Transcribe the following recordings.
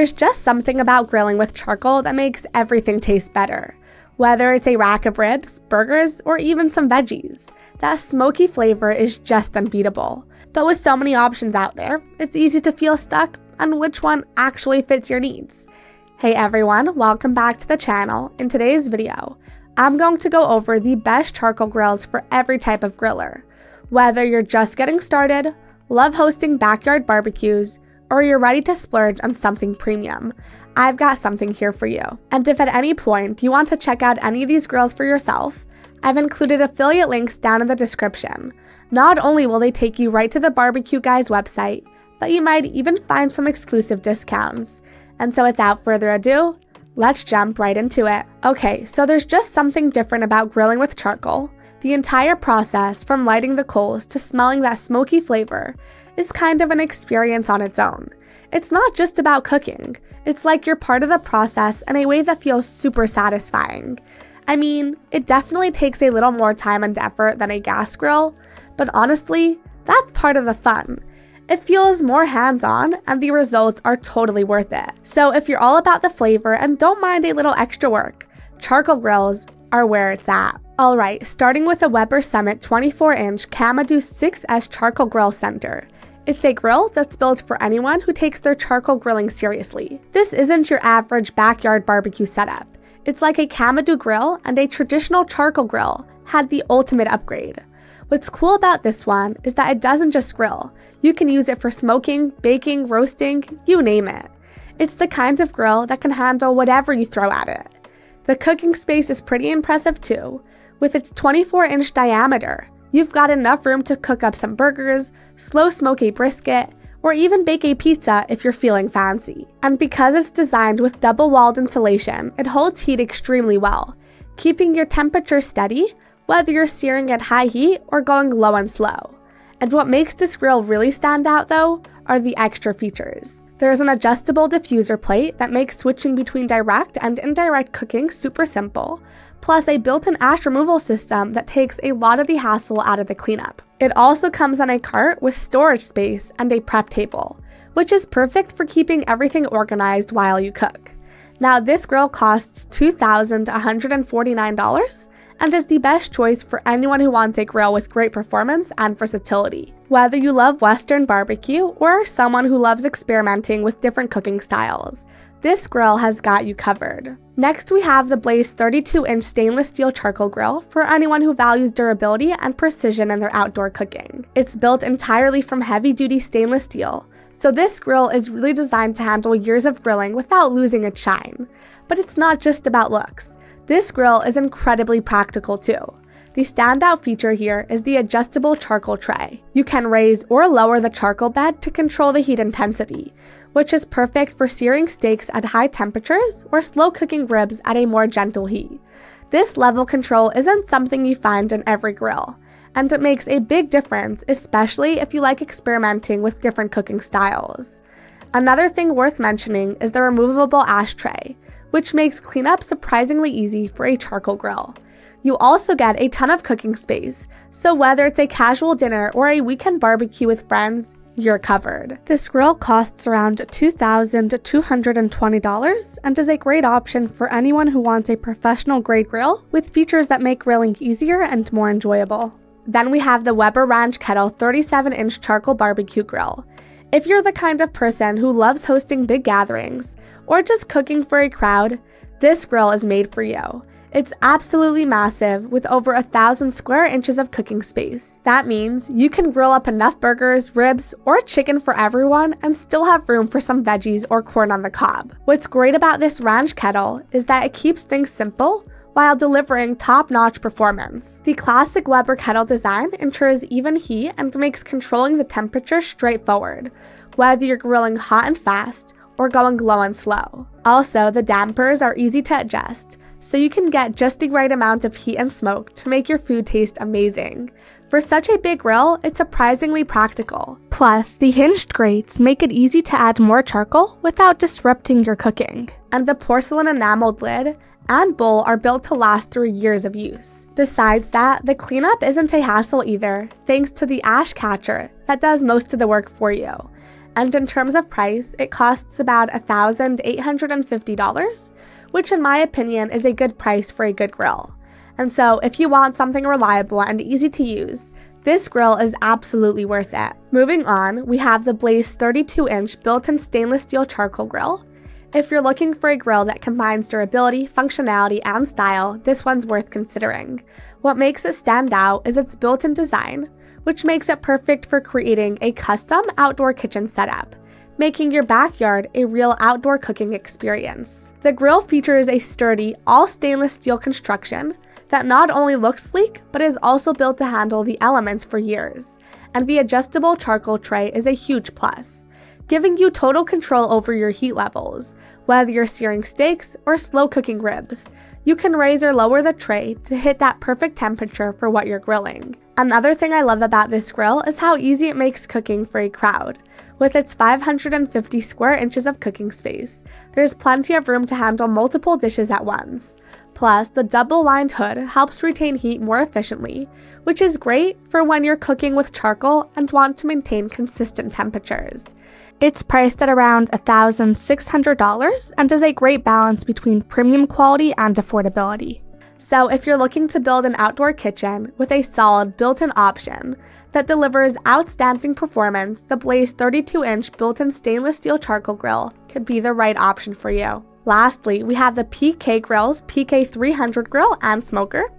there's just something about grilling with charcoal that makes everything taste better. Whether it's a rack of ribs, burgers, or even some veggies, that smoky flavor is just unbeatable. But with so many options out there, it's easy to feel stuck on which one actually fits your needs. Hey everyone, welcome back to the channel. In today's video, I'm going to go over the best charcoal grills for every type of griller. Whether you're just getting started, love hosting backyard barbecues, or you're ready to splurge on something premium, I've got something here for you. And if at any point you want to check out any of these grills for yourself, I've included affiliate links down in the description. Not only will they take you right to the Barbecue Guy's website, but you might even find some exclusive discounts. And so without further ado, let's jump right into it. Okay, so there's just something different about grilling with charcoal. The entire process, from lighting the coals to smelling that smoky flavor, is kind of an experience on its own. It's not just about cooking. It's like you're part of the process in a way that feels super satisfying. I mean, it definitely takes a little more time and effort than a gas grill, but honestly, that's part of the fun. It feels more hands-on, and the results are totally worth it. So if you're all about the flavor and don't mind a little extra work, charcoal grills are where it's at. Alright, starting with the Weber Summit 24-inch Kamado 6S Charcoal Grill Center. It's a grill that's built for anyone who takes their charcoal grilling seriously. This isn't your average backyard barbecue setup. It's like a Kamado grill and a traditional charcoal grill had the ultimate upgrade. What's cool about this one is that it doesn't just grill. You can use it for smoking, baking, roasting, you name it. It's the kind of grill that can handle whatever you throw at it. The cooking space is pretty impressive too. With its 24-inch diameter, you've got enough room to cook up some burgers, slow smoke a brisket, or even bake a pizza if you're feeling fancy. And because it's designed with double-walled insulation, it holds heat extremely well, keeping your temperature steady whether you're searing at high heat or going low and slow. And what makes this grill really stand out though are the extra features. There's an adjustable diffuser plate that makes switching between direct and indirect cooking super simple, plus a built-in ash removal system that takes a lot of the hassle out of the cleanup. It also comes on a cart with storage space and a prep table, which is perfect for keeping everything organized while you cook. Now this grill costs $2,149 and is the best choice for anyone who wants a grill with great performance and versatility. Whether you love Western barbecue or are someone who loves experimenting with different cooking styles, this grill has got you covered. Next, we have the Blaze 32-inch stainless steel charcoal grill for anyone who values durability and precision in their outdoor cooking. It's built entirely from heavy-duty stainless steel, so this grill is really designed to handle years of grilling without losing its shine. But it's not just about looks. This grill is incredibly practical too. The standout feature here is the adjustable charcoal tray. You can raise or lower the charcoal bed to control the heat intensity, which is perfect for searing steaks at high temperatures or slow cooking ribs at a more gentle heat. This level control isn't something you find in every grill, and it makes a big difference, especially if you like experimenting with different cooking styles. Another thing worth mentioning is the removable ashtray, which makes cleanup surprisingly easy for a charcoal grill. You also get a ton of cooking space, so whether it's a casual dinner or a weekend barbecue with friends, you're covered. This grill costs around $2,220 and is a great option for anyone who wants a professional-grade grill with features that make grilling easier and more enjoyable. Then we have the Weber Ranch Kettle 37-inch charcoal barbecue grill. If you're the kind of person who loves hosting big gatherings or just cooking for a crowd, this grill is made for you. It's absolutely massive with over 1,000 square inches of cooking space. That means you can grill up enough burgers, ribs, or chicken for everyone and still have room for some veggies or corn on the cob. What's great about this ranch kettle is that it keeps things simple while delivering top-notch performance. The classic Weber kettle design ensures even heat and makes controlling the temperature straightforward, whether you're grilling hot and fast or going low and slow. Also, the dampers are easy to adjust, so you can get just the right amount of heat and smoke to make your food taste amazing. For such a big grill, it's surprisingly practical. Plus, the hinged grates make it easy to add more charcoal without disrupting your cooking. And the porcelain enameled lid and bowl are built to last through years of use. Besides that, the cleanup isn't a hassle either, thanks to the ash catcher that does most of the work for you. And in terms of price, it costs about $1,850, which in my opinion is a good price for a good grill. And so if you want something reliable and easy to use, this grill is absolutely worth it. Moving on, we have the Blaze 32-inch built-in stainless steel charcoal grill. If you're looking for a grill that combines durability, functionality, and style, this one's worth considering. What makes it stand out is its built-in design, which makes it perfect for creating a custom outdoor kitchen setup, making your backyard a real outdoor cooking experience. The grill features a sturdy, all stainless steel construction that not only looks sleek, but is also built to handle the elements for years. And the adjustable charcoal tray is a huge plus, giving you total control over your heat levels. Whether you're searing steaks or slow cooking ribs, you can raise or lower the tray to hit that perfect temperature for what you're grilling. Another thing I love about this grill is how easy it makes cooking for a crowd. With its 550 square inches of cooking space, there's plenty of room to handle multiple dishes at once. Plus, the double-lined hood helps retain heat more efficiently, which is great for when you're cooking with charcoal and want to maintain consistent temperatures. It's priced at around $1,600 and is a great balance between premium quality and affordability. So if you're looking to build an outdoor kitchen with a solid built-in option that delivers outstanding performance, the Blaze 32-inch built-in stainless steel charcoal grill could be the right option for you. Lastly, we have the PK Grill's PK300 grill and smoker.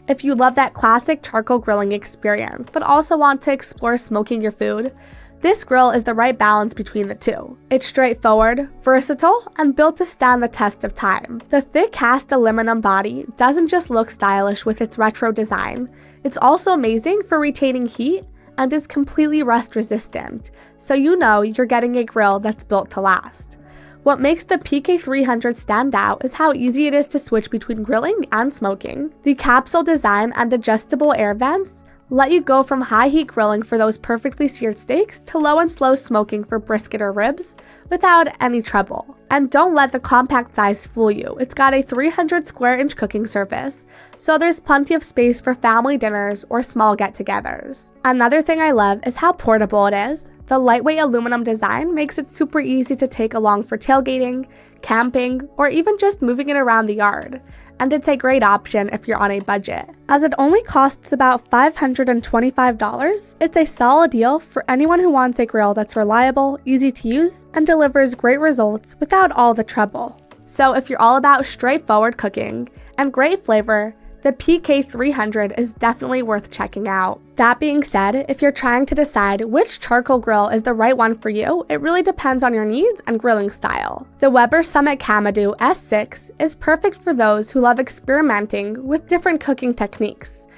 If you love that classic charcoal grilling experience, but also want to explore smoking your food, this grill is the right balance between the two. It's straightforward, versatile, and built to stand the test of time. The thick cast aluminum body doesn't just look stylish with its retro design, it's also amazing for retaining heat and is completely rust resistant, so you know you're getting a grill that's built to last. What makes the PK300 stand out is how easy it is to switch between grilling and smoking. The capsule design and adjustable air vents let you go from high heat grilling for those perfectly seared steaks to low and slow smoking for brisket or ribs without any trouble. And don't let the compact size fool you. It's got a 300 square inch cooking surface, so there's plenty of space for family dinners or small get-togethers. Another thing I love is how portable it is. The lightweight aluminum design makes it super easy to take along for tailgating, camping, or even just moving it around the yard. And it's a great option if you're on a budget. As it only costs about $525, it's a solid deal for anyone who wants a grill that's reliable, easy to use, and delivers great results without all the trouble. So if you're all about straightforward cooking and great flavor, the PK300 is definitely worth checking out. That being said, if you're trying to decide which charcoal grill is the right one for you, it really depends on your needs and grilling style. The Weber Summit Kamado S6 is perfect for those who love experimenting with different cooking techniques,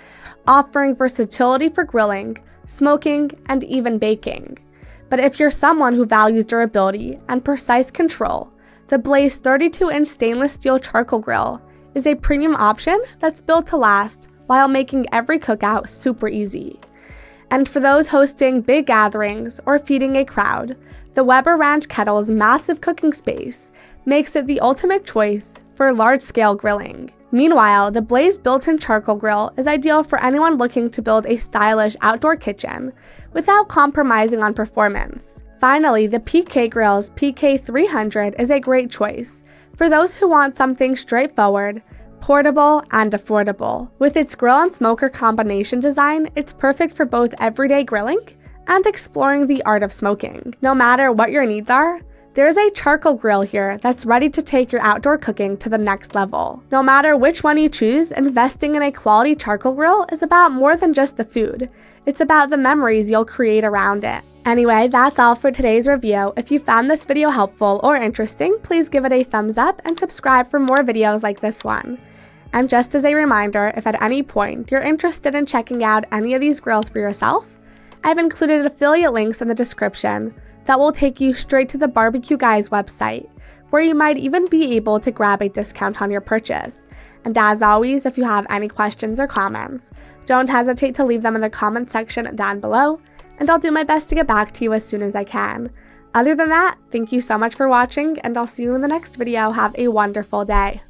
offering versatility for grilling, smoking, and even baking. But if you're someone who values durability and precise control, the Blaze 32-inch stainless steel charcoal grill is a premium option that's built to last while making every cookout super easy. And for those hosting big gatherings or feeding a crowd, the Weber Ranch Kettle's massive cooking space makes it the ultimate choice for large-scale grilling. Meanwhile, the Blaze built-in charcoal grill is ideal for anyone looking to build a stylish outdoor kitchen without compromising on performance. Finally, the PK Grill's PK300 is a great choice for those who want something straightforward, portable, and affordable. With its grill and smoker combination design, it's perfect for both everyday grilling and exploring the art of smoking. No matter what your needs are, there's a charcoal grill here that's ready to take your outdoor cooking to the next level. No matter which one you choose, investing in a quality charcoal grill is about more than just the food. It's about the memories you'll create around it. Anyway, that's all for today's review. If you found this video helpful or interesting, please give it a thumbs up and subscribe for more videos like this one. And just as a reminder, if at any point you're interested in checking out any of these grills for yourself, I've included affiliate links in the description that will take you straight to the Barbecue Guys website, where you might even be able to grab a discount on your purchase. And as always, if you have any questions or comments, don't hesitate to leave them in the comments section down below, and I'll do my best to get back to you as soon as I can. Other than that, thank you so much for watching, and I'll see you in the next video. Have a wonderful day.